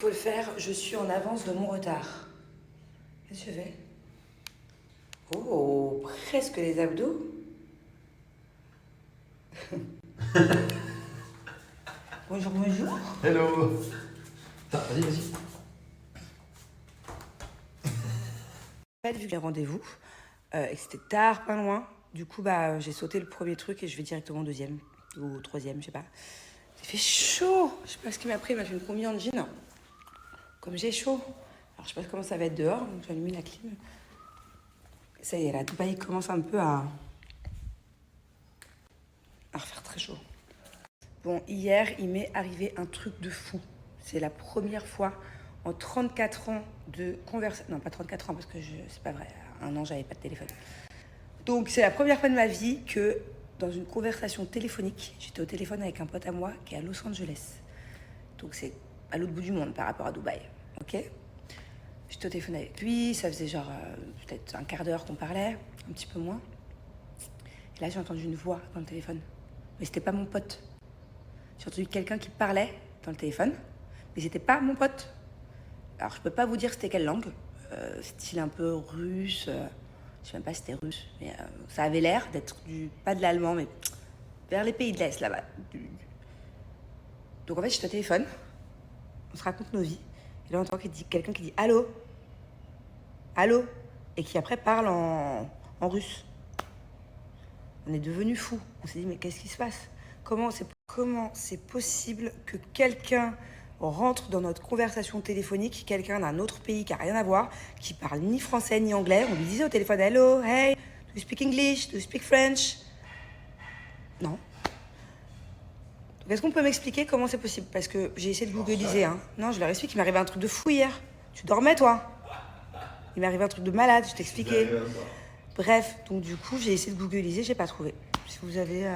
Faut le faire, je suis en avance de mon retard. Qu'est-ce que je fais? Oh, presque les abdos. Bonjour, bonjour. Hello. Attends, vas-y. En fait, vu que j'ai rendez-vous, et que c'était tard, pas loin, du coup, j'ai sauté le premier truc et je vais directement au deuxième ou au troisième, je sais pas. Il fait chaud. Je sais pas ce qu'il m'a pris, il m'a fait une combi en jean. Comme j'ai chaud. Alors, je sais pas comment ça va être dehors, donc j'ai allumé la clim. Ça y est, là, Dubaï commence un peu à refaire très chaud. Bon, hier, il m'est arrivé un truc de fou. C'est la première fois en 34 ans de conversation. Non, pas 34 ans, parce que c'est pas vrai. À un an, j'avais pas de téléphone. Donc, c'est la première fois de ma vie que, dans une conversation téléphonique, j'étais au téléphone avec un pote à moi qui est à Los Angeles. Donc, c'est à l'autre bout du monde par rapport à Dubaï. Ok? J'étais au téléphone avec lui, ça faisait genre peut-être un quart d'heure qu'on parlait, un petit peu moins. Et là, j'ai entendu une voix dans le téléphone. Mais c'était pas mon pote. J'ai entendu quelqu'un qui parlait dans le téléphone, mais c'était pas mon pote. Alors je peux pas vous dire c'était quelle langue, style un peu russe, je sais même pas si c'était russe, mais ça avait l'air d'être pas de l'allemand, mais vers les pays de l'Est là-bas. Donc en fait j'étais au téléphone, on se raconte nos vies, et là on entend quelqu'un qui dit allô, allô, et qui après parle en russe. On est devenus fous, on s'est dit mais qu'est-ce qui se passe? Comment c'est possible que quelqu'un rentre dans notre conversation téléphonique, quelqu'un d'un autre pays qui n'a rien à voir, qui parle ni français ni anglais? On lui disait au téléphone, hello, hey, do you speak English, do you speak French? Non. Donc est-ce qu'on peut m'expliquer comment c'est possible? Parce que j'ai essayé de googliser, hein. Non, je leur explique qu'il m'est arrivé un truc de fou hier. Tu dormais, toi? Il m'est arrivé un truc de malade, je t'expliquais. Bref, donc du coup, j'ai essayé de googliser, j'ai pas trouvé. Si vous avez...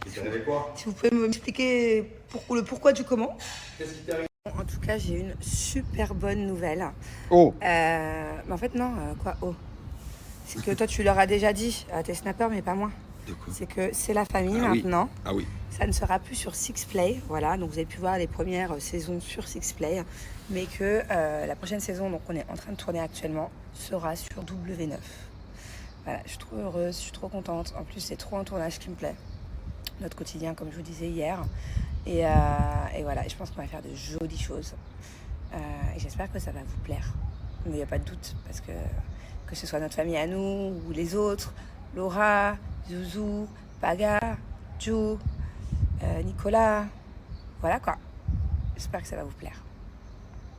Si vous pouvez m'expliquer le pourquoi du comment. Qu'est-ce qui t'est arrivé? En tout cas, j'ai une super bonne nouvelle. Oh. Mais en fait, non, quoi, oh. C'est que toi, tu leur as déjà dit à tes snappers, mais pas moi. De quoi? C'est que c'est la famille maintenant. Ah oui. Ça ne sera plus sur Sixplay, voilà. Donc vous avez pu voir les premières saisons sur Sixplay, mais que la prochaine saison, donc on est en train de tourner actuellement, sera sur W9. Voilà, je suis trop heureuse, je suis trop contente. En plus, c'est trop un tournage qui me plaît. Notre quotidien, comme je vous disais hier. Et voilà, je pense qu'on va faire de jolies choses. Et j'espère que ça va vous plaire. Mais il n'y a pas de doute, parce que ce soit notre famille à nous, ou les autres, Laura, Zouzou, Paga, Jou, Nicolas, voilà quoi. J'espère que ça va vous plaire.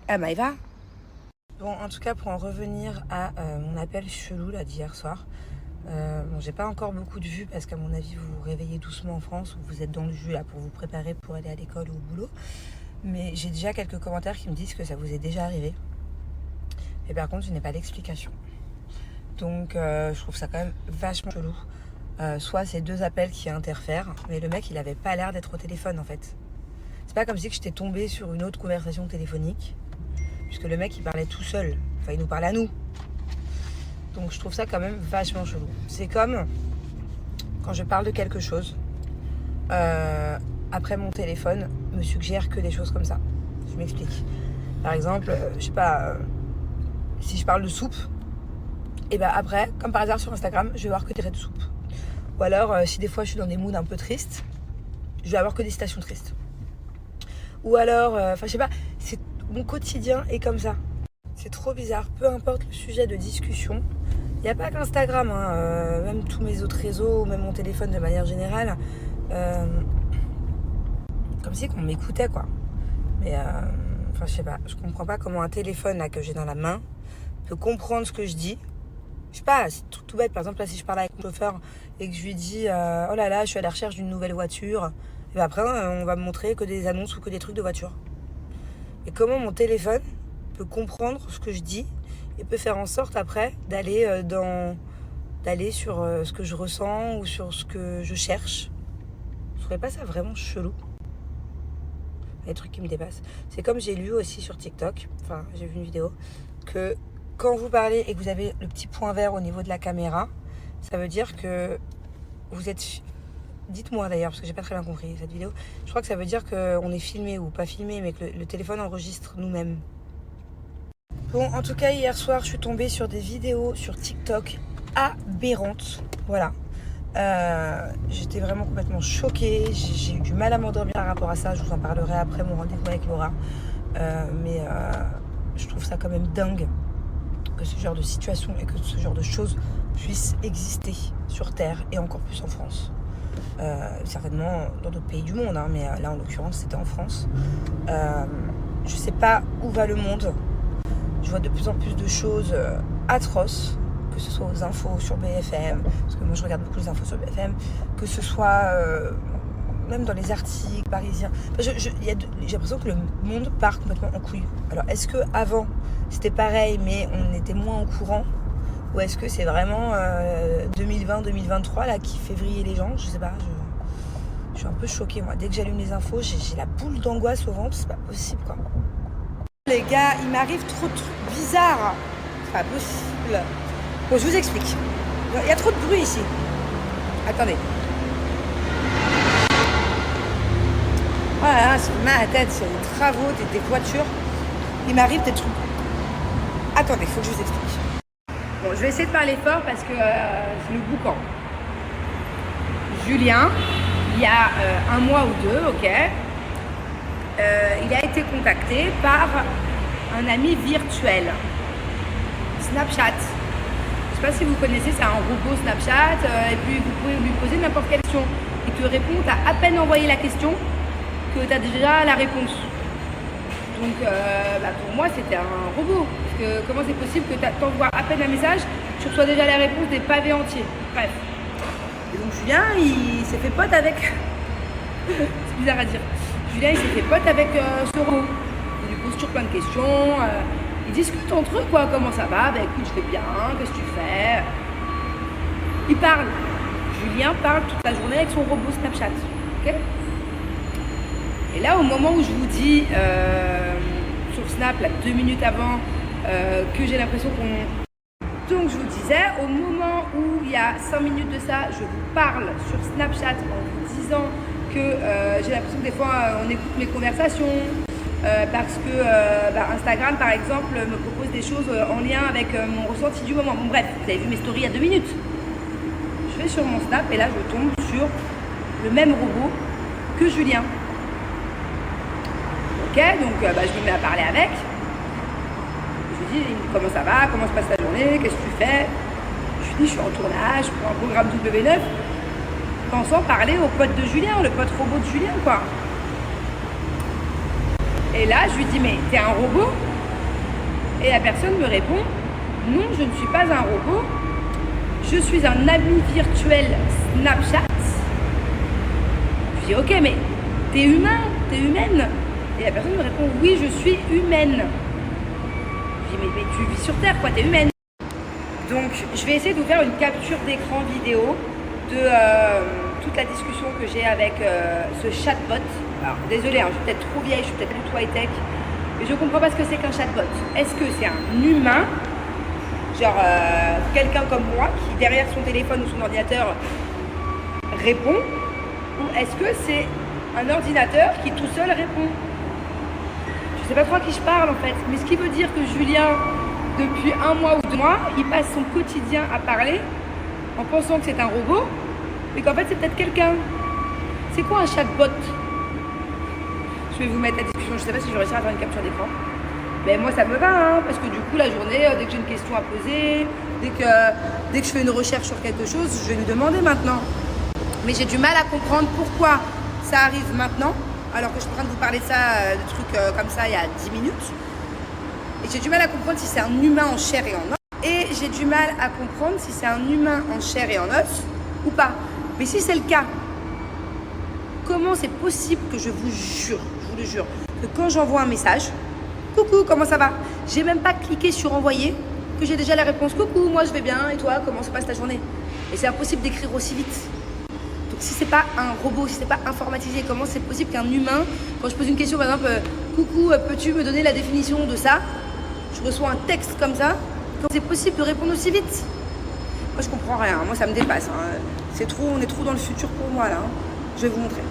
Ah, Maïva. Bon, en tout cas, pour en revenir à mon appel chelou là d'hier soir, bon, j'ai pas encore beaucoup de vues parce qu'à mon avis vous vous réveillez doucement en France ou vous êtes dans le jus là pour vous préparer pour aller à l'école ou au boulot, mais j'ai déjà quelques commentaires qui me disent que ça vous est déjà arrivé, et par contre je n'ai pas d'explication, donc je trouve ça quand même vachement chelou. Soit c'est deux appels qui interfèrent, mais le mec il avait pas l'air d'être au téléphone en fait. C'est pas comme si que j'étais tombée sur une autre conversation téléphonique, puisque le mec il parlait tout seul, enfin il nous parlait à nous. Donc je trouve ça quand même vachement chelou. C'est comme quand je parle de quelque chose, après mon téléphone me suggère que des choses comme ça. Je m'explique. Par exemple, je sais pas, si je parle de soupe, et après, comme par hasard sur Instagram, je vais voir que des traits de soupe. Ou alors, si des fois je suis dans des moods un peu tristes, je vais avoir que des citations tristes. Ou alors, je sais pas, mon quotidien est comme ça. C'est trop bizarre, peu importe le sujet de discussion. Il n'y a pas qu'Instagram, hein, même tous mes autres réseaux, même mon téléphone de manière générale. Comme si qu'on m'écoutait, quoi. Mais, je sais pas, je comprends pas comment un téléphone là, que j'ai dans la main peut comprendre ce que je dis. Je sais pas, c'est tout bête. Par exemple, là, si je parle avec mon chauffeur et que je lui dis oh là là, je suis à la recherche d'une nouvelle voiture, et après, on va me montrer que des annonces ou que des trucs de voiture. Et comment mon téléphone peut comprendre ce que je dis et peut faire en sorte après d'aller sur ce que je ressens ou sur ce que je cherche. Je trouverais pas ça vraiment chelou? Les trucs qui me dépassent. C'est comme j'ai lu aussi sur TikTok, enfin j'ai vu une vidéo, que quand vous parlez et que vous avez le petit point vert au niveau de la caméra, ça veut dire que vous êtes Dites-moi d'ailleurs, parce que j'ai pas très bien compris cette vidéo. Je crois que ça veut dire qu'on est filmé ou pas filmé, mais que le téléphone enregistre nous-mêmes. Bon, en tout cas, hier soir, je suis tombée sur des vidéos sur TikTok aberrantes. Voilà. J'étais vraiment complètement choquée. J'ai eu du mal à m'endormir par rapport à ça. Je vous en parlerai après mon rendez-vous avec Laura. Mais je trouve ça quand même dingue que ce genre de situation et que ce genre de choses puissent exister sur Terre et encore plus en France. Certainement dans d'autres pays du monde, hein, mais là en l'occurrence c'était en France. Je sais pas où va le monde. Je vois de plus en plus de choses atroces, que ce soit aux infos sur BFM, parce que moi je regarde beaucoup les infos sur BFM, que ce soit même dans les articles parisiens. J'ai l'impression que le monde part complètement en couille. Alors est-ce que avant c'était pareil mais on était moins au courant, ou est-ce que c'est vraiment 2020-2023 là qui fait vriller les gens? Je sais pas, je suis un peu choquée moi. Dès que j'allume les infos, j'ai la boule d'angoisse au ventre, c'est pas possible quoi. Les gars, il m'arrive trop de trucs bizarres. C'est pas possible. Bon, je vous explique. Il y a trop de bruit ici. Attendez. Voilà, c'est ma tête, c'est des travaux, des voitures. Il m'arrive des trucs. Attendez, il faut que je vous explique. Bon, je vais essayer de parler fort parce que c'est le boucan. Julien, il y a un mois ou deux, ok, il a été contacté par un ami virtuel, Snapchat. Je ne sais pas si vous connaissez, c'est un robot Snapchat, et puis vous pouvez lui poser n'importe quelle question. Il te répond, tu as à peine envoyé la question que tu as déjà la réponse. Donc pour moi c'était un robot. Parce que comment c'est possible que tu envoies à peine un message, tu reçois déjà la réponse des pavés entiers. Bref. Et donc Julien, il s'est fait pote avec... c'est bizarre à dire. Julien, il s'est fait pote avec ce robot. Il lui pose toujours plein de questions. Ils discutent entre eux, quoi. Comment ça va? Bah écoute, je vais bien. Qu'est-ce que tu fais? Ils parlent. Julien parle toute la journée avec son robot Snapchat. Ok? Et là, au moment où je vous dis sur Snap, là, 2 minutes avant, que j'ai l'impression qu'on... Donc je vous disais, au moment où il y a 5 minutes de ça, je vous parle sur Snapchat en vous disant que j'ai l'impression que des fois on écoute mes conversations parce que Instagram par exemple me propose des choses en lien avec mon ressenti du moment. Bon bref, vous avez vu mes stories il y a 2 minutes. Je vais sur mon Snap et là je tombe sur le même robot que Julien. Ok, donc je me mets à parler avec. Je lui dis comment ça va, comment se passe ta journée, qu'est-ce que tu fais? Je lui dis je suis en tournage pour un programme W9, pensant parler au pote de Julien, le pote robot de Julien quoi. Et là je lui dis mais t'es un robot? Et la personne me répond non, je ne suis pas un robot, je suis un ami virtuel Snapchat. Je dis ok mais t'es humain, t'es humaine? Et la personne me répond oui je suis humaine. Je dis mais tu vis sur Terre quoi, t'es humaine. Donc je vais essayer de vous faire une capture d'écran vidéo de toute la discussion que j'ai avec ce chatbot. Alors désolé, hein, je suis peut-être trop vieille, je suis peut-être plus trop high-tech, mais je comprends pas ce que c'est qu'un chatbot. Est-ce que c'est un humain, genre quelqu'un comme moi qui derrière son téléphone ou son ordinateur répond, ou est-ce que c'est un ordinateur qui tout seul répond? Je sais pas trop à qui je parle en fait, mais ce qui veut dire que Julien, depuis 1 mois ou 2 mois, il passe son quotidien à parler en pensant que c'est un robot, mais qu'en fait c'est peut-être quelqu'un. C'est quoi un chatbot? Je vais vous mettre la discussion, je sais pas si je vais réussir à faire une capture d'écran. Mais moi ça me va, hein, parce que du coup la journée, dès que j'ai une question à poser, dès que je fais une recherche sur quelque chose, je vais lui demander maintenant. Mais j'ai du mal à comprendre pourquoi ça arrive maintenant, alors que je suis en train de vous parler de ça, de trucs comme ça il y a 10 minutes. Et j'ai du mal à comprendre si c'est un humain en chair et en os. Et j'ai du mal à comprendre si c'est un humain en chair et en os ou pas. Mais si c'est le cas, comment c'est possible que je vous le jure, que quand j'envoie un message, coucou, comment ça va? J'ai même pas cliqué sur envoyer, que j'ai déjà la réponse, coucou, moi je vais bien, et toi, comment se passe ta journée? Et c'est impossible d'écrire aussi vite. Donc si c'est pas un robot, si c'est pas informatisé, comment c'est possible qu'un humain, quand je pose une question par exemple, coucou, peux-tu me donner la définition de ça? Je reçois un texte comme ça, comment c'est possible de répondre aussi vite? Moi je comprends rien, moi ça me dépasse. Hein. C'est trop, on est trop dans le futur pour moi là. Hein. Je vais vous montrer.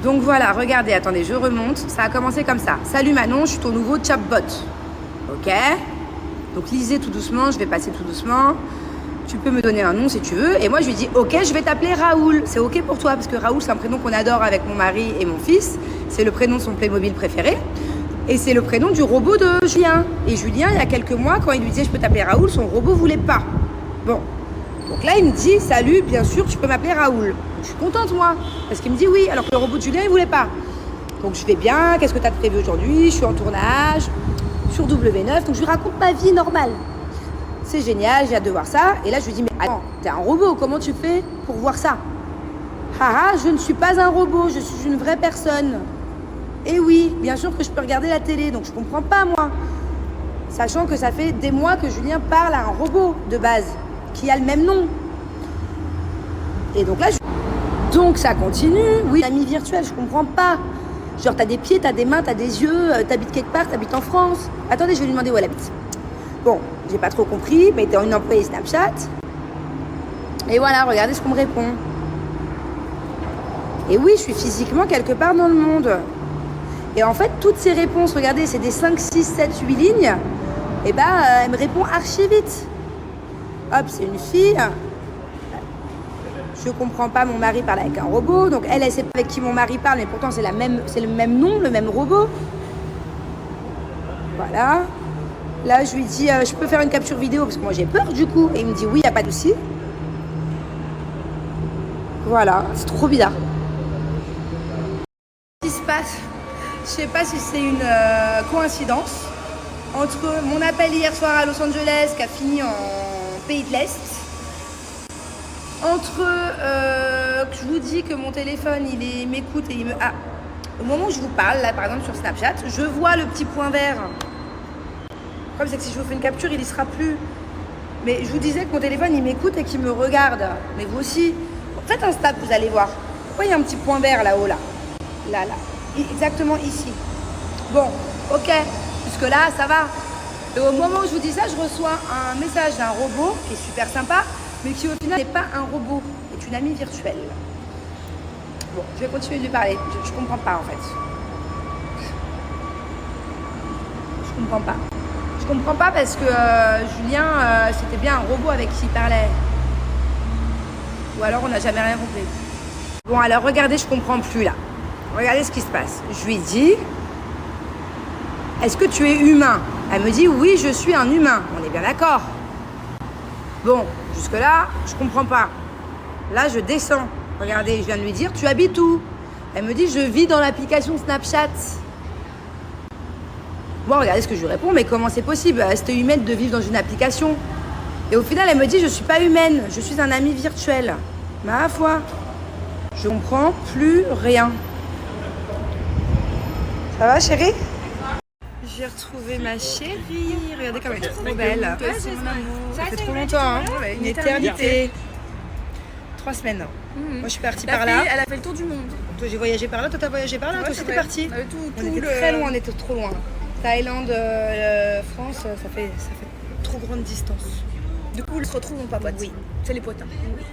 Donc voilà, regardez, attendez, je remonte. Ça a commencé comme ça. Salut Manon, je suis ton nouveau chatbot. Ok. Donc lisez tout doucement, je vais passer tout doucement. Tu peux me donner un nom si tu veux. Et moi je lui dis, ok, je vais t'appeler Raoul. C'est ok pour toi parce que Raoul c'est un prénom qu'on adore avec mon mari et mon fils. C'est le prénom de son Playmobil préféré. Et c'est le prénom du robot de Julien. Et Julien, il y a quelques mois, quand il lui disait je peux t'appeler Raoul, son robot voulait pas. Bon. Donc là, il me dit, salut, bien sûr, tu peux m'appeler Raoul. Je suis contente, moi, parce qu'il me dit oui, alors que le robot de Julien, il voulait pas. Donc je vais bien, qu'est-ce que tu as prévu aujourd'hui? Je suis en tournage sur W9, donc je lui raconte ma vie normale. C'est génial, j'ai hâte de voir ça. Et là, je lui dis, mais attends, t'es un robot, comment tu fais pour voir ça? Haha, je ne suis pas un robot, je suis une vraie personne. Et oui, bien sûr que je peux regarder la télé, donc je comprends pas, moi. Sachant que ça fait des mois que Julien parle à un robot de base, qui a le même nom. Et donc là, donc ça continue. Oui, ami virtuel, je comprends pas. Genre, t'as des pieds, t'as des mains, t'as des yeux, t'habites quelque part, t'habites en France. Attendez, je vais lui demander où elle habite. Bon, j'ai pas trop compris, mais t'es une employée Snapchat. Et voilà, regardez ce qu'on me répond. Et oui, je suis physiquement quelque part dans le monde. Et en fait, toutes ces réponses, regardez, c'est des 5, 6, 7, 8 lignes. Et ben, elle me répond archi vite. Hop, c'est une fille. Je comprends pas, mon mari parle avec un robot. Donc elle sait pas avec qui mon mari parle, mais pourtant c'est le même nom, le même robot. Voilà. Là, je lui dis, je peux faire une capture vidéo parce que moi j'ai peur du coup. Et il me dit oui, y a pas de souci. Voilà, c'est trop bizarre. Ce qui se passe, je sais pas si c'est une coïncidence entre mon appel hier soir à Los Angeles qui a fini en pays de l'Est, entre que je vous dis que mon téléphone il m'écoute et il me... Ah, au moment où je vous parle, là par exemple sur Snapchat, je vois le petit point vert. Le problème c'est que si je vous fais une capture, il y sera plus. Mais je vous disais que mon téléphone il m'écoute et qu'il me regarde. Mais vous aussi. Faites un snap, vous allez voir. Pourquoi il y a un petit point vert là-haut là? Là. Exactement ici. Bon, ok. Jusque là, ça va. Et au moment où je vous dis ça, je reçois un message d'un robot qui est super sympa, mais qui au final n'est pas un robot, est une amie virtuelle. Bon, je vais continuer de lui parler. Je comprends pas en fait. Je comprends pas. Je comprends pas parce que Julien, c'était bien un robot avec qui il parlait. Ou alors on n'a jamais rien compris. Bon, alors regardez, je comprends plus là. Regardez ce qui se passe. Je lui dis, est-ce que tu es humain? Elle me dit, oui, je suis un humain. On est bien d'accord. Bon, jusque-là, je comprends pas. Là, je descends. Regardez, je viens de lui dire, tu habites où? Elle me dit, je vis dans l'application Snapchat. Bon, regardez ce que je lui réponds, mais comment c'est possible? C'était humaine de vivre dans une application. Et au final, elle me dit, je suis pas humaine, je suis un ami virtuel. Ma foi, je comprends plus rien. Ça va, chérie? J'ai retrouvé ma chérie. Regardez comme elle est trop belle. C'est mon amour. Ça fait trop longtemps, hein? Une éternité. 3 semaines. Moi, je suis partie par là. Elle a fait le tour du monde. Toi, j'ai voyagé par là. Toi, t'as voyagé par là. Toi aussi, t'es partie. On était très loin, on était trop loin. Thaïlande, France, ça fait trop grande distance. Du coup, on se retrouve, mon papa. Oui. C'est les potins. Oui.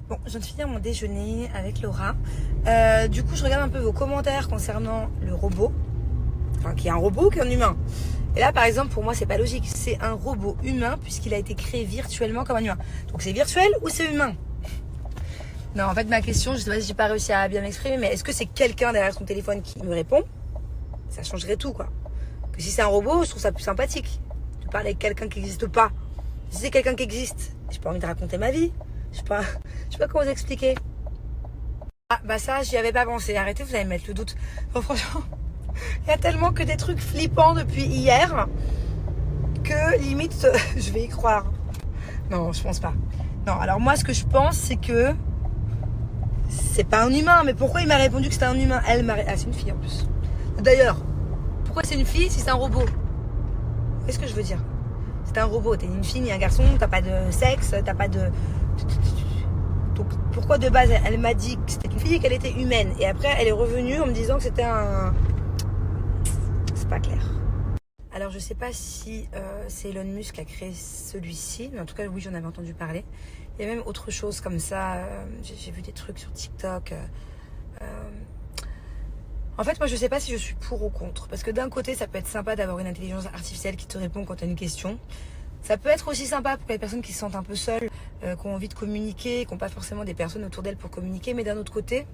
Bon, je viens de finir mon déjeuner avec Laura. Du coup, je regarde un peu vos commentaires concernant le robot. Enfin, qui est un robot, qui est un humain. Et là, par exemple, pour moi, c'est pas logique. C'est un robot humain puisqu'il a été créé virtuellement comme un humain. Donc, c'est virtuel ou c'est humain? Non, en fait, ma question, je sais pas si j'ai pas réussi à bien m'exprimer, mais est-ce que c'est quelqu'un derrière son téléphone qui me répond? Ça changerait tout, quoi. Que si c'est un robot, je trouve ça plus sympathique. De parler avec quelqu'un qui n'existe pas. Si c'est quelqu'un qui existe, j'ai pas envie de raconter ma vie. Je sais pas comment vous expliquer. Ah, bah ça, j'y avais pas pensé. Arrêtez, vous allez me mettre le doute. Bon, franchement, il y a tellement que des trucs flippants depuis hier que limite, je vais y croire. Non, je pense pas. Non, alors moi, ce que je pense, c'est que c'est pas un humain. Mais pourquoi il m'a répondu que c'était un humain? Elle m'a... Ah, c'est une fille en plus. D'ailleurs, pourquoi c'est une fille si c'est un robot? Qu'est-ce que je veux dire? C'est un robot, t'es une fille ni un garçon, t'as pas de sexe, t'as pas de... Donc pourquoi de base elle m'a dit que c'était une fille et qu'elle était humaine? Et après elle est revenue en me disant que c'était un... C'est pas clair. Alors je sais pas si c'est Elon Musk qui a créé celui-ci, mais en tout cas oui, j'en avais entendu parler. Il y a même autre chose comme ça. J'ai vu des trucs sur TikTok. En fait, moi, je sais pas si je suis pour ou contre. Parce que d'un côté, ça peut être sympa d'avoir une intelligence artificielle qui te répond quand tu as une question. Ça peut être aussi sympa pour les personnes qui se sentent un peu seules, qui ont envie de communiquer, qui n'ont pas forcément des personnes autour d'elles pour communiquer. Mais d'un autre côté,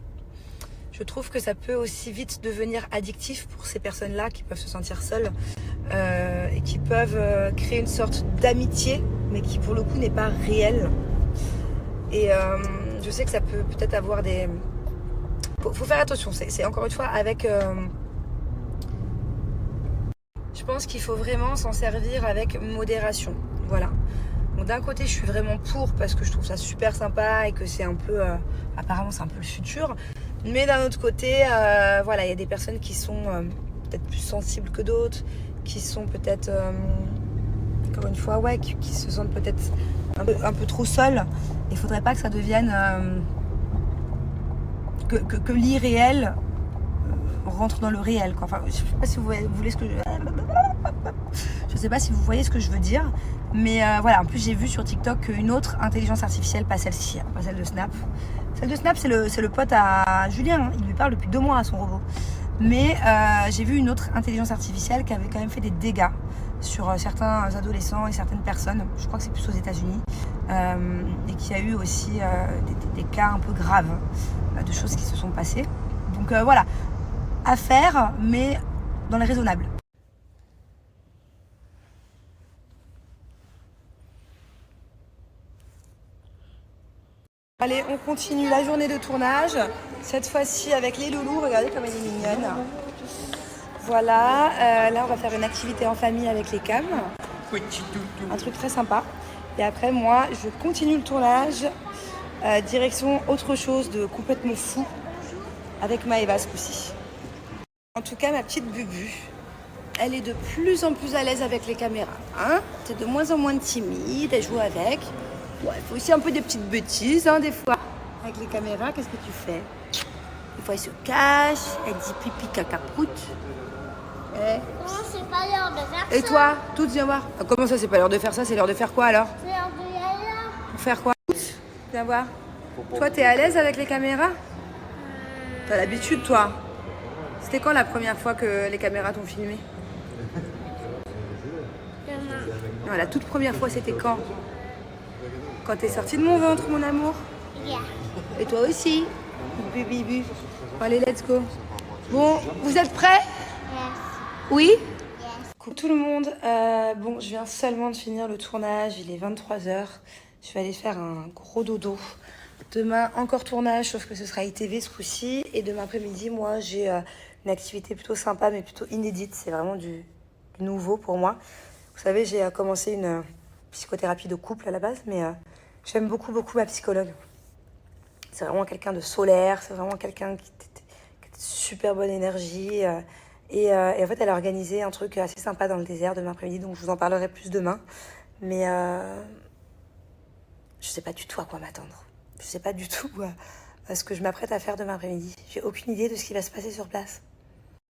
je trouve que ça peut aussi vite devenir addictif pour ces personnes-là qui peuvent se sentir seules et qui peuvent créer une sorte d'amitié, mais qui pour le coup n'est pas réelle. Et je sais que ça peut peut-être avoir des... Faut faire attention, c'est encore une fois avec... Je pense qu'il faut vraiment s'en servir avec modération. Voilà. Donc d'un côté, je suis vraiment pour parce que je trouve ça super sympa et que c'est un peu... apparemment, c'est un peu le futur. Mais d'un autre côté, voilà, il y a des personnes qui sont peut-être plus sensibles que d'autres, qui sont peut-être... encore une fois, ouais, qui se sentent peut-être un peu trop seules. Il faudrait pas que ça devienne... que l'irréel rentre dans le réel, quoi. Enfin, je sais pas si vous voulez ce que je sais pas si vous voyez ce que je veux dire, mais voilà. En plus, j'ai vu sur TikTok qu'une autre intelligence artificielle, pas celle-ci, pas celle de Snap. Celle de Snap, c'est le pote à Julien. Hein. Il lui parle depuis 2 mois à son robot. Mais j'ai vu une autre intelligence artificielle qui avait quand même fait des dégâts sur certains adolescents et certaines personnes. Je crois que c'est plus aux États-Unis, et qui a eu aussi des cas un peu graves de choses qui se sont passées. Donc voilà, à faire, mais dans les raisonnables. Allez, on continue la journée de tournage. Cette fois-ci avec les loulous. Regardez comme elle est mignonne. Voilà, là on va faire une activité en famille avec les cams. Un truc très sympa. Et après moi, je continue le tournage. Direction autre chose de complètement fou. Avec Maëva ce coup-ci. En tout cas, ma petite Bubu, elle est de plus en plus à l'aise avec les caméras. Hein, t'es de moins en moins timide, elle joue avec. Ouais, il faut aussi un peu des petites bêtises, hein, des fois. Avec les caméras, qu'est-ce que tu fais? Des fois, elle se cache, elle dit pipi, caca, prout. Non, c'est pas l'heure de faire ça. Et toi, toutes, viens voir. Ah, comment ça, c'est pas l'heure de faire ça? C'est l'heure de faire quoi alors? C'est l'heure de y aller là. Pour faire quoi? Viens voir. Toi, t'es à l'aise avec les caméras? T'as l'habitude, toi? C'était quand la première fois que les caméras t'ont filmé? Non, la toute première fois, c'était quand? Quand t'es sortie de mon ventre, mon amour? Yeah. Et toi aussi? Bibi. Allez, let's go. Bon, vous êtes prêts? Yes. Oui? Yes. Coucou tout le monde. Bon, je viens seulement de finir le tournage. Il est 23h. Je vais aller faire un gros dodo. Demain, encore tournage, sauf que ce sera ITV ce coup-ci. Et demain après-midi, moi, j'ai une activité plutôt sympa, mais plutôt inédite. C'est vraiment du nouveau pour moi. Vous savez, j'ai commencé une psychothérapie de couple à la base, mais j'aime beaucoup ma psychologue. C'est vraiment quelqu'un de solaire, c'est vraiment quelqu'un qui a de super bonne énergie. Et en fait, elle a organisé un truc assez sympa dans le désert demain après-midi, donc je vous en parlerai plus demain. Mais je sais pas du tout à quoi m'attendre. Je sais pas du tout ce que je m'apprête à faire demain après-midi. J'ai aucune idée de ce qui va se passer sur place.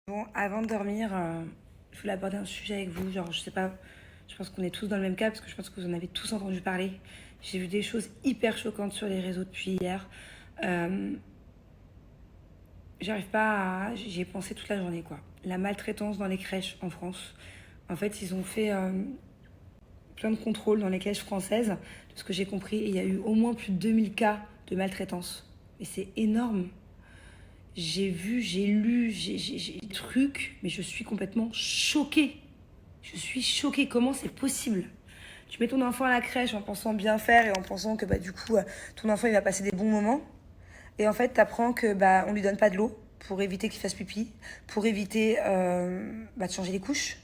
Bon, avant de dormir, je voulais aborder un sujet avec vous. Genre, je sais pas, je pense qu'on est tous dans le même cas parce que je pense que vous en avez tous entendu parler. J'ai vu des choses hyper choquantes sur les réseaux depuis hier. J'arrive pas à... J'y ai pensé toute la journée, quoi. La maltraitance dans les crèches en France. En fait, ils ont fait plein de contrôles dans les crèches françaises. De ce que j'ai compris, il y a eu au moins plus de 2000 cas de maltraitance. Et c'est énorme. J'ai vu, j'ai lu, j'ai des trucs, mais je suis complètement choquée. Je suis choquée. Comment c'est possible? Tu mets ton enfant à la crèche en pensant bien faire et en pensant que du coup, ton enfant il va passer des bons moments. Et en fait, t'apprends que on lui donne pas de l'eau pour éviter qu'il fasse pipi, pour éviter de changer les couches.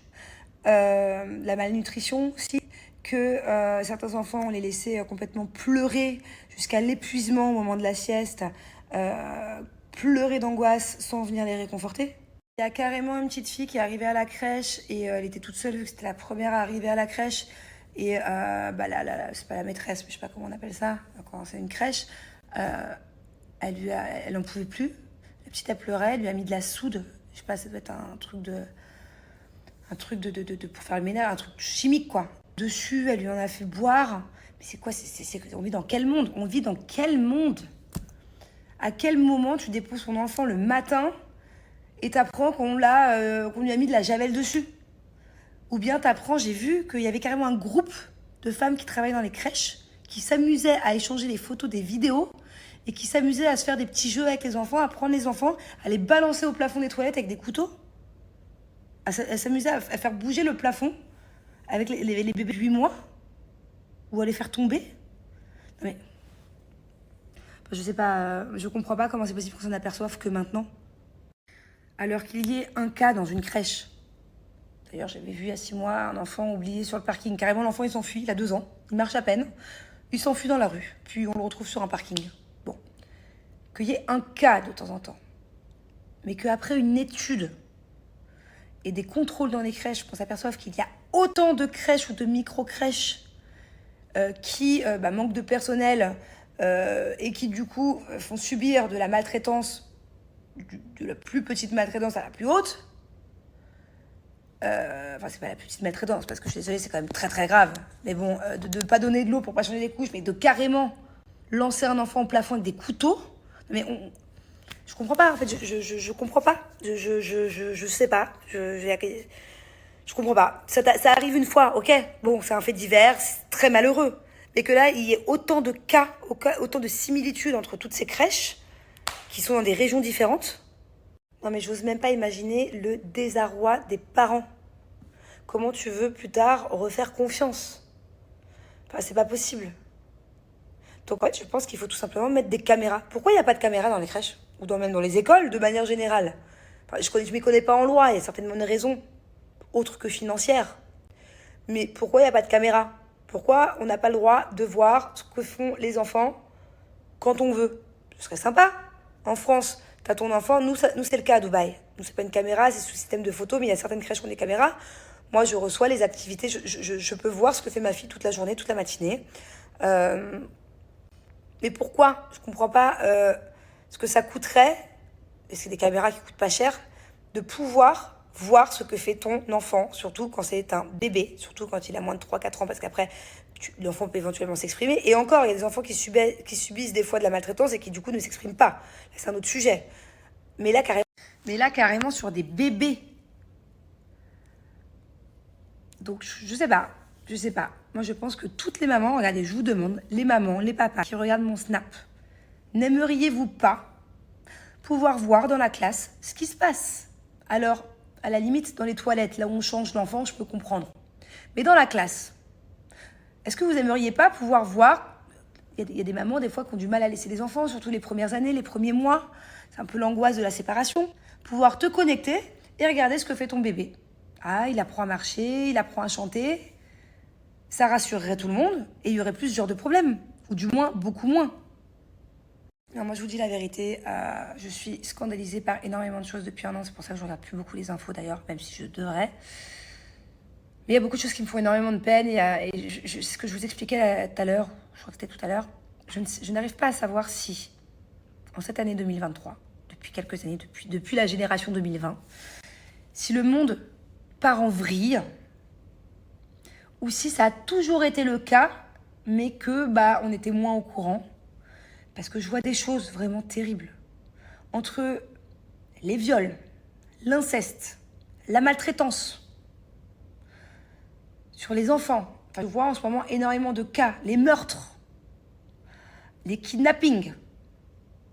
La malnutrition aussi, que certains enfants, on les laissait complètement pleurer jusqu'à l'épuisement au moment de la sieste, pleurer d'angoisse sans venir les réconforter. Il y a carrément une petite fille qui est arrivée à la crèche et elle était toute seule vu que c'était la première à arriver à la crèche. Et c'est pas la maîtresse, mais je sais pas comment on appelle ça, quand c'est une crèche, elle en pouvait plus. La petite, elle pleurait, elle lui a mis de la soude. Je sais pas, ça doit être un truc de pour faire le ménage, un truc chimique, quoi. Dessus, elle lui en a fait boire. Mais c'est quoi on vit dans quel monde? On vit dans quel monde? À quel moment tu déposes ton enfant le matin et t'apprends qu'on lui a mis de la javel dessus? Ou bien t'apprends, j'ai vu qu'il y avait carrément un groupe de femmes qui travaillaient dans les crèches, qui s'amusaient à échanger des photos, des vidéos, et qui s'amusaient à se faire des petits jeux avec les enfants, à prendre les enfants, à les balancer au plafond des toilettes avec des couteaux, à s'amuser à faire bouger le plafond avec les bébés de 8 mois, ou à les faire tomber. Non mais, je sais pas, je comprends pas comment c'est possible qu'on s'en aperçoive que maintenant. Alors qu'il y ait un cas dans une crèche. D'ailleurs, j'avais vu il y a 6 mois un enfant oublié sur le parking. Carrément, l'enfant, il s'enfuit, il a 2 ans. Il marche à peine. Il s'enfuit dans la rue. Puis on le retrouve sur un parking. Bon. Qu'il y ait un cas de temps en temps. Mais qu'après une étude et des contrôles dans les crèches, qu'on s'aperçoive qu'il y a autant de crèches ou de micro-crèches qui manquent de personnel et qui, du coup, font subir de la maltraitance, de la plus petite maltraitance à la plus haute. Enfin, c'est pas la petite maltraitance, parce que je suis désolée, c'est quand même très très grave. Mais bon, de ne pas donner de l'eau pour pas changer les couches, mais de carrément lancer un enfant au plafond avec des couteaux. Mais je comprends pas, en fait, je comprends pas. Je sais pas. Je comprends pas. Ça arrive une fois, ok. Bon, c'est un fait divers, c'est très malheureux. Mais que là, il y ait autant de cas, autant de similitudes entre toutes ces crèches, qui sont dans des régions différentes. Non mais j'ose même pas imaginer le désarroi des parents. Comment tu veux plus tard refaire confiance? Enfin, c'est pas possible. Donc ouais, je pense qu'il faut tout simplement mettre des caméras. Pourquoi il n'y a pas de caméras dans les crèches? Ou même dans les écoles, de manière générale? Enfin, je m'y connais pas en loi, il y a certainement une raison, autre que financière. Mais pourquoi il n'y a pas de caméras? Pourquoi on n'a pas le droit de voir ce que font les enfants quand on veut? Ce serait sympa. En France, t'as ton enfant, nous c'est le cas à Dubaï. Nous, c'est pas une caméra, c'est sous système de photo, mais il y a certaines crèches qui ont des caméras. Moi, je reçois les activités, je peux voir ce que fait ma fille toute la journée, toute la matinée. Mais pourquoi? Je comprends pas ce que ça coûterait, et c'est des caméras qui coûtent pas cher, de pouvoir voir ce que fait ton enfant, surtout quand c'est un bébé, surtout quand il a moins de 3-4 ans, parce qu'après, l'enfant peut éventuellement s'exprimer. Et encore, il y a des enfants qui subissent des fois de la maltraitance et qui, du coup, ne s'expriment pas. Là, c'est un autre sujet. Mais là, carrément sur des bébés. Donc, je sais pas. Moi, je pense que toutes les mamans, regardez, je vous demande, les mamans, les papas qui regardent mon Snap, n'aimeriez-vous pas pouvoir voir dans la classe ce qui se passe? Alors, à la limite, dans les toilettes, là où on change l'enfant, je peux comprendre. Mais dans la classe, est-ce que vous aimeriez pas pouvoir voir? Il y a des mamans, des fois, qui ont du mal à laisser les enfants, surtout les premières années, les premiers mois. C'est un peu l'angoisse de la séparation. Pouvoir te connecter et regarder ce que fait ton bébé. Ah, il apprend à marcher, il apprend à chanter. Ça rassurerait tout le monde et il y aurait plus ce genre de problème. Ou du moins, beaucoup moins. Non, moi, je vous dis la vérité, je suis scandalisée par énormément de choses depuis un an. C'est pour ça que je regarde plus beaucoup les infos, d'ailleurs, même si je devrais. Mais il y a beaucoup de choses qui me font énormément de peine. Et c'est ce que je vous expliquais tout à l'heure, je crois que c'était tout à l'heure. Je n'arrive pas à savoir si, en cette année 2023, depuis quelques années, depuis la génération 2020, si le monde part en vrille, ou si ça a toujours été le cas, mais que on était moins au courant. Parce que je vois des choses vraiment terribles. Entre les viols, l'inceste, la maltraitance sur les enfants. Enfin, je vois en ce moment énormément de cas, les meurtres, les kidnappings.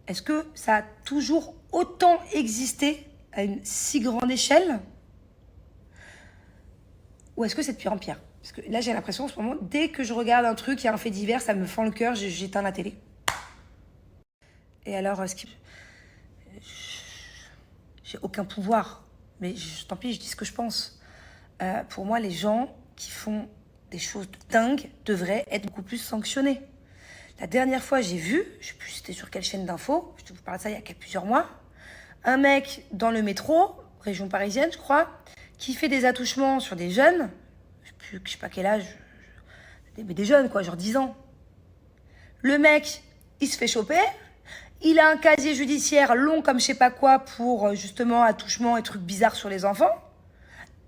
Est-ce que ça a toujours autant existé à une si grande échelle? Ou est-ce que c'est de pire en pire? Parce que là, j'ai l'impression en ce moment, dès que je regarde un truc, il y a un fait divers, ça me fend le cœur, j'éteins la télé. Et alors, j'ai aucun pouvoir, mais tant pis, je dis ce que je pense. Pour moi, les gens qui font des choses de dingue devraient être beaucoup plus sanctionnés. La dernière fois, j'ai vu, je sais plus c'était sur quelle chaîne d'infos, je vous parle de ça il y a plusieurs mois, un mec dans le métro, région parisienne, je crois, qui fait des attouchements sur des jeunes, je sais pas quel âge, mais des jeunes, quoi, genre 10 ans. Le mec, il se fait choper. Il a un casier judiciaire long comme je sais pas quoi pour justement attouchement et trucs bizarres sur les enfants.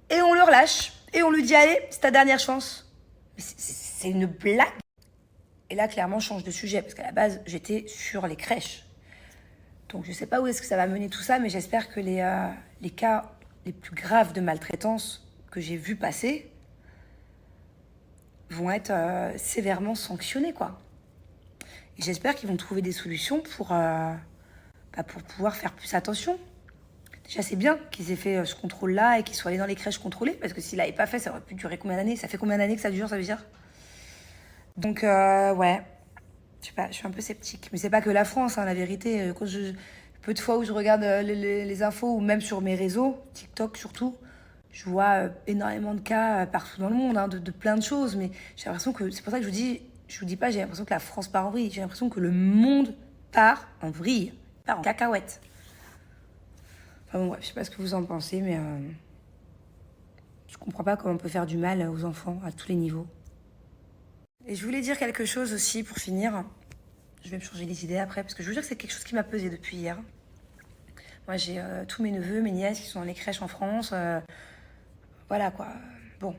Et on le relâche. Et on lui dit, allez, c'est ta dernière chance. Mais c'est une blague. Et là, clairement, je change de sujet, parce qu'à la base, j'étais sur les crèches. Donc, je ne sais pas où est-ce que ça va mener tout ça, mais j'espère que les cas les plus graves de maltraitance que j'ai vus passer vont être sévèrement sanctionnés, quoi. Et j'espère qu'ils vont trouver des solutions pour pouvoir faire plus attention. Déjà, c'est bien qu'ils aient fait ce contrôle-là et qu'ils soient allés dans les crèches contrôlées, parce que s'ils l'avaient pas fait, ça aurait pu durer combien d'années? Ça fait combien d'années que ça dure, ça veut dire? Donc, ouais, je sais pas, je suis un peu sceptique. Mais c'est pas que la France, hein, la vérité. Peu de fois où je regarde les infos, ou même sur mes réseaux, TikTok surtout, je vois énormément de cas partout dans le monde, hein, de plein de choses. Mais j'ai l'impression que, c'est pour ça que je vous dis pas, j'ai l'impression que la France part en vrille. J'ai l'impression que le monde part en vrille, part en cacahuète. Enfin bon, bref, je sais pas ce que vous en pensez, mais je comprends pas comment on peut faire du mal aux enfants à tous les niveaux. Et je voulais dire quelque chose aussi pour finir. Je vais me changer les idées après, parce que je veux dire que c'est quelque chose qui m'a pesé depuis hier. Moi, j'ai tous mes neveux, mes nièces qui sont dans les crèches en France. Voilà, quoi. Bon.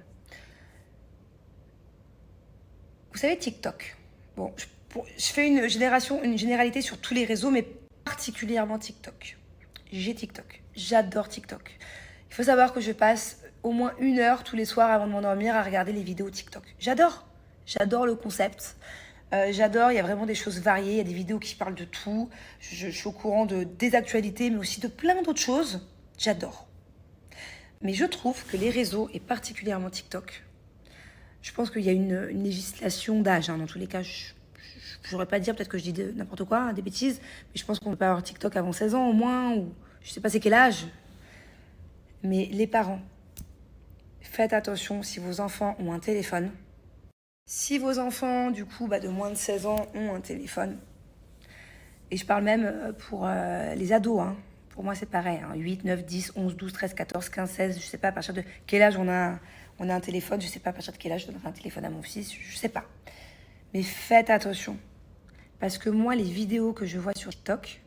Vous savez, TikTok. Bon, je fais une généralité sur tous les réseaux, mais particulièrement TikTok. J'ai TikTok. J'adore TikTok. Il faut savoir que je passe au moins 1 heure tous les soirs avant de m'endormir à regarder les vidéos TikTok. J'adore. J'adore le concept. J'adore, il y a vraiment des choses variées, il y a des vidéos qui parlent de tout. Je suis au courant des actualités, mais aussi de plein d'autres choses. J'adore. Mais je trouve que les réseaux, et particulièrement TikTok, je pense qu'il y a une législation d'âge. Hein. Dans tous les cas, je ne pourrais pas dire, peut-être que je dis n'importe quoi, hein, des bêtises, mais je pense qu'on ne peut pas avoir TikTok avant 16 ans au moins, ou je ne sais pas c'est quel âge. Mais les parents, faites attention si vos enfants ont un téléphone. Si vos enfants, du coup, de moins de 16 ans ont un téléphone, et je parle même pour les ados, hein. Pour moi c'est pareil, hein. 8, 9, 10, 11, 12, 13, 14, 15, 16, je sais pas à partir de quel âge on a un téléphone, je sais pas à partir de quel âge je donne un téléphone à mon fils, je sais pas. Mais faites attention, parce que moi les vidéos que je vois sur TikTok,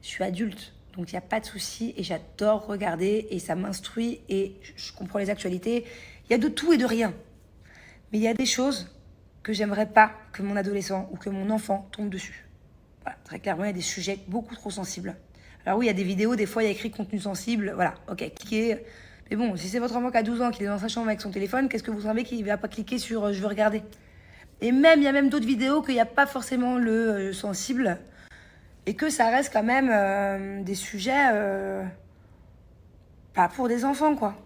je suis adulte, donc il n'y a pas de souci, et j'adore regarder, et ça m'instruit, et je comprends les actualités, il y a de tout et de rien. Mais il y a des choses que j'aimerais pas que mon adolescent ou que mon enfant tombe dessus. Voilà, très clairement, il y a des sujets beaucoup trop sensibles. Alors oui, il y a des vidéos, des fois, il y a écrit contenu sensible. Voilà, ok, cliquez. Mais bon, si c'est votre enfant qui a 12 ans, qui est dans sa chambre avec son téléphone, qu'est-ce que vous savez qu'il ne va pas cliquer sur je veux regarder? Et même, il y a même d'autres vidéos qu'il n'y a pas forcément le sensible. Et que ça reste quand même des sujets pas pour des enfants, quoi.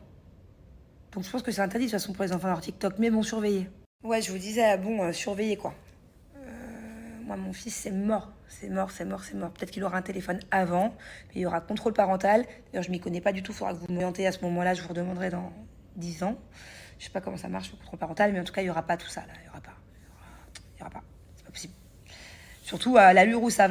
Donc je pense que c'est interdit de toute façon pour les enfants leur TikTok, mais bon, surveillez. Ouais, je vous disais, bon, surveillez quoi. Moi, mon fils, c'est mort. C'est mort. Peut-être qu'il aura un téléphone avant, mais il y aura contrôle parental. D'ailleurs, je m'y connais pas du tout, il faudra que vous m'orientez à ce moment-là, je vous redemanderai dans 10 ans. Je sais pas comment ça marche le contrôle parental, mais en tout cas, il y aura pas tout ça, là. Il y aura pas. C'est pas possible. Surtout à l'allure où ça va.